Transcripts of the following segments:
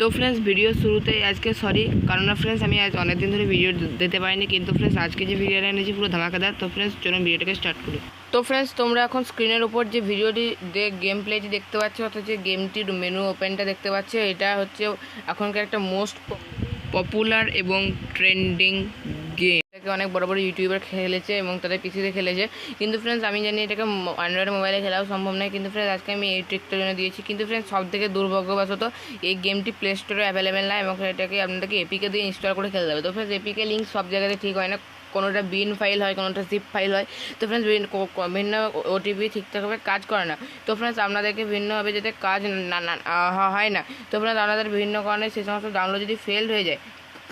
তো friends video শুরুতে আজকে সরি, কারণ ফ্রেন্ডস আমি আজ অনেক দিন ধরে ভিডিও দিতে পারিনি, কিন্তু ফ্রেন্ডস আজকে যে ভিডিওটা এনেছি পুরো ধামাকাদার। তো ফ্রেন্ডস চলুন ভিডিওটাকে স্টার্ট করি। তো ফ্রেন্ডস তোমরা এখন স্ক্রিনের উপর যে ভিডিওটি গেম প্লেটি দেখতে পাচ্ছ, অর্থাৎ যে গেমটির মেনু ওপেনটা দেখতে পাচ্ছ, এটা হচ্ছে এখনকার একটা মোস্ট পপুলার এবং ট্রেন্ডিং গেম। এটাকে অনেক বড় বড় ইউটিউবার খেলেছে এবং তাদের পিসিতে খেলেছে, কিন্তু ফ্রেন্ডস আমি জানি এটাকে অ্যান্ড্রয়েড মোবাইলে খেলাও সম্ভব নয়, কিন্তু ফ্রেন্ডস আজকে আমি এই ট্রিকটার জন্য দিয়েছি। কিন্তু ফ্রেন্ডস সব থেকে দুর্ভাগ্যবশত এই গেমটি প্লে স্টোরে অ্যাভেলেবেল না এবং এটাকে আপনাদেরকে এপিকে দিয়ে ইনস্টল করে খেলতে হবে। তো ফ্রেন্ডস এপিকে লিঙ্ক সব জায়গাতে ঠিক হয় না, কোনোটা বিন ফাইল হয়, কোনোটা জিপ ফাইল হয়। তো ফ্রেন্ডস ভিন্ন ওটিপি ঠিকঠাকভাবে কাজ করে না। তো ফ্রেন্ডস আপনাদেরকে ভিন্নভাবে যাতে কাজ হয় না, তো ফ্রেন্ডস আপনাদের বিভিন্ন কারণে সেই সমস্ত ডাউনলোড যদি ফেল হয়ে যায়,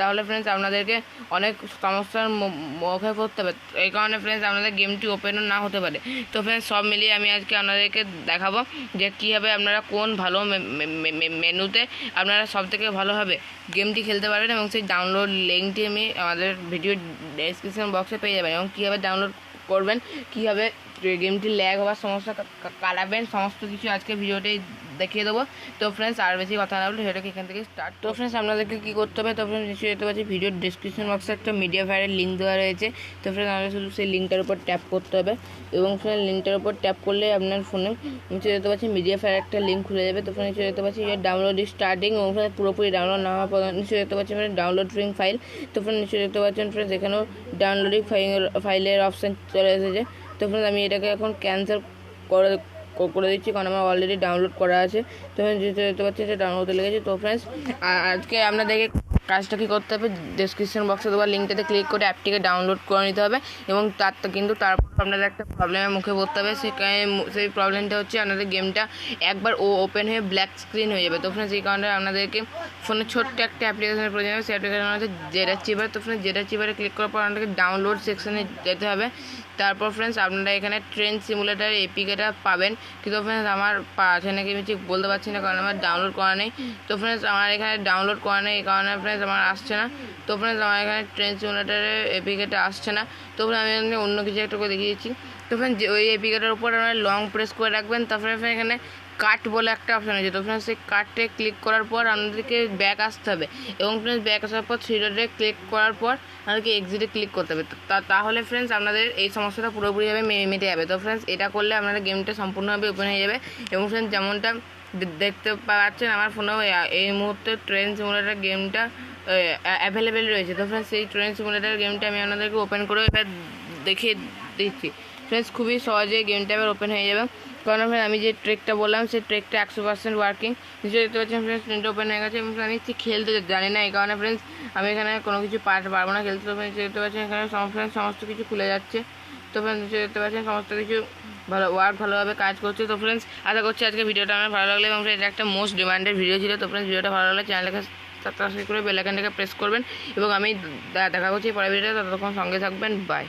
তাহলে ফ্রেন্ডস আপনাদেরকে অনেক সমস্যার মুখে পড়তে হবে। এই কারণে ফ্রেন্ডস আপনাদের গেমটি ওপেনও না হতে পারে। তো ফ্রেন্ডস সব মিলিয়ে আমি আজকে আপনাদেরকে দেখাবো যে কীভাবে আপনারা কোন ভালো মেনুতে আপনারা সবথেকে ভালোভাবে গেমটি খেলতে পারবেন, এবং সেই ডাউনলোড লিঙ্কটি আমি আমাদের ভিডিও ডেসক্রিপশন বক্সে পেয়ে যাবেন, এবং কীভাবে ডাউনলোড করবেন, কীভাবে গেমটি ল্যাগ হওয়ার সমস্যা কাটাবেন, সমস্ত কিছু আজকে ভিডিওতে দেখিয়ে দেবো। তো ফ্রেন্ডস আর বেশি কথা না বলে সেটাকে এখান থেকে স্টার্ট। তো ফ্রেন্ডস আপনাদেরকে কী করতে হবে, তো ফ্রেন্ডস নিশ্চয়ই দেখতে পাচ্ছি ভিডিওর ডিসক্রিপশন বক্সে একটা মিডিয়া ফায়ারের লিঙ্ক দেওয়া রয়েছে। তো ফ্রেন্ডস আমাদের শুধু সেই লিঙ্কটার উপর ট্যাপ করতে হবে, এবং ফ্রেন্ডস লিঙ্কটার উপর ট্যাপ করলে আপনার ফোনে নিশ্চয়ই দেখতে পাচ্ছি মিডিয়া ফায়ার একটা লিঙ্ক খুলে যাবে। তো ফ্রেন্ডস নিশ্চয়ই দেখতে পাচ্ছি ডাউনলোড স্টার্টিং, এবং ফ্রেন্ডস পুরোপুরি ডাউনলোড না হওয়া পর্যন্ত নিশ্চয়ই দেখতে পাচ্ছি ডাউনলোডিং ফাইল। তো ফ্রেন্ডস নিশ্চয়ই দেখতে পাচ্ছেন ফ্রেন্ডস এখানেও ডাউনলোডিং ফাইলের অপশান চলে এসেছে। তো ফ্রেন্ডস আমি এটাকে এখন ক্যান্সেল করে দিচ্ছি, কারণ আমার অলরেডি ডাউনলোড করা আছে। তো যেহেতু দেখতে পাচ্ছি এটা ডাউনলোড হতে লেগেছে। তো ফ্রেন্ডস আজকে আপনাদেরকে কাজটা কী করতে হবে, ডেসক্রিপশন বক্সে দেওয়া লিঙ্কটাতে ক্লিক করে অ্যাপটিকে ডাউনলোড করে নিতে হবে, এবং তারপর আপনাদের একটা প্রবলেমের মুখে পড়তে হবে। সেই প্রবলেমটা হচ্ছে আপনাদের গেমটা একবার ওপেন হয়ে ব্ল্যাক স্ক্রিন হয়ে যাবে। তো ফ্রেন্ডস এই কারণে আপনাদেরকে ফোনে ছোট্ট একটা অ্যাপ্লিকেশনের প্রয়োজন হবে, সেই অ্যাপ্লিকেশন হচ্ছে জেডার চিপার। তো ফ্রেন্ডস জেডার চিপারে ক্লিক করার পর আপনাদেরকে ডাউনলোড সেকশনে যেতে হবে। তারপর ফ্রেন্ডস আপনারা এখানে ট্রেন সিমুলেটার এপিকেটা পাবেন, কিন্তু ফ্রেন্ডস আমার আছে নাকি আমি ঠিক বলতে পারছি না, কারণ আমার ডাউনলোড করা নেই। তো ফ্রেন্ডস আমার এখানে ডাউনলোড করা নেই, এই কারণে ফ্রেন্ডস আমার আসছে না। তো ফ্রেন্ডস আমার এখানে ট্রেন সিমুলেটারের এপিকেটা আসছে না। তো ফ্রেন্ডস আমি এখানে অন্য কিছু একটা করে দেখিয়ে দিচ্ছি। তো ফ্রেন্ডস ওই এপিকেটার উপর আপনারা লং প্রেস করে রাখবেন, তারপরে এখানে কাট বলে একটা অপশান আছে। তো ফ্রেন্ডস সেই কাটে ক্লিক করার পর আপনাদেরকে ব্যাক আসতে হবে, এবং ফ্রেন্ডস ব্যাক আসার পর থ্রি ডটে ক্লিক করার পর আপনাদেরকে এক্সিটে ক্লিক করতে হবে। তাহলে ফ্রেন্ডস আপনাদের এই সমস্যাটা পুরোপুরিভাবে মিটে যাবে। তো ফ্রেন্ডস এটা করলে আপনাদের গেমটা সম্পূর্ণভাবে ওপেন হয়ে যাবে। এবং ফ্রেন্ডস যেমনটা দেখতে পাচ্ছেন আমার ফোনেও এই মুহূর্তে ট্রেন সিমুলেটার গেমটা অ্যাভেলেবেল রয়েছে। তো ফ্রেন্ডস এই ট্রেন সিমুলেটার গেমটা আমি আপনাদেরকে ওপেন করে এবার দেখিয়ে দিচ্ছি। ফ্রেন্ডস খুবই সহজে গেমটা এবার ওপেন হয়ে যাবে, কারণ আমি যে ট্রেকটা বললাম সেই ট্রেকটা 100% ওয়ার্কিং। নিশ্চয়ই দেখতে পাচ্ছেন ফ্রেন্ডস ট্রেনটা ওপেন হয়ে গেছে, এবং আমি খেলতে জানি না, এই কারণে ফ্রেন্ডস আমি এখানে কোনো কিছু পারবো না খেলতে। তো ফ্রেন্ডস দেখতে পাচ্ছেন এখানে সমস্ত কিছু খুলে যাচ্ছে। তো ফ্রেন্ডস নিশ্চয়ই দেখতে পাচ্ছেন সমস্ত কিছু ভালোভাবে কাজ করছে। তো ফ্রেন্ডস আশা করছি আজকে ভিডিওটা আমার ভালো লাগলো, এবং এটা একটা মোস্ট ডিমান্ডেড ভিডিও ছিল। তো ফ্রেন্ডস ভিডিওটা ভালো লাগলে চ্যানেলটাকে সাবস্ক্রাইব করে বেল আইকনটাকে প্রেস করবেন, এবং আমি দেখা করছি পরের ভিডিওতে। ততক্ষণ সঙ্গে থাকবেন, বাই।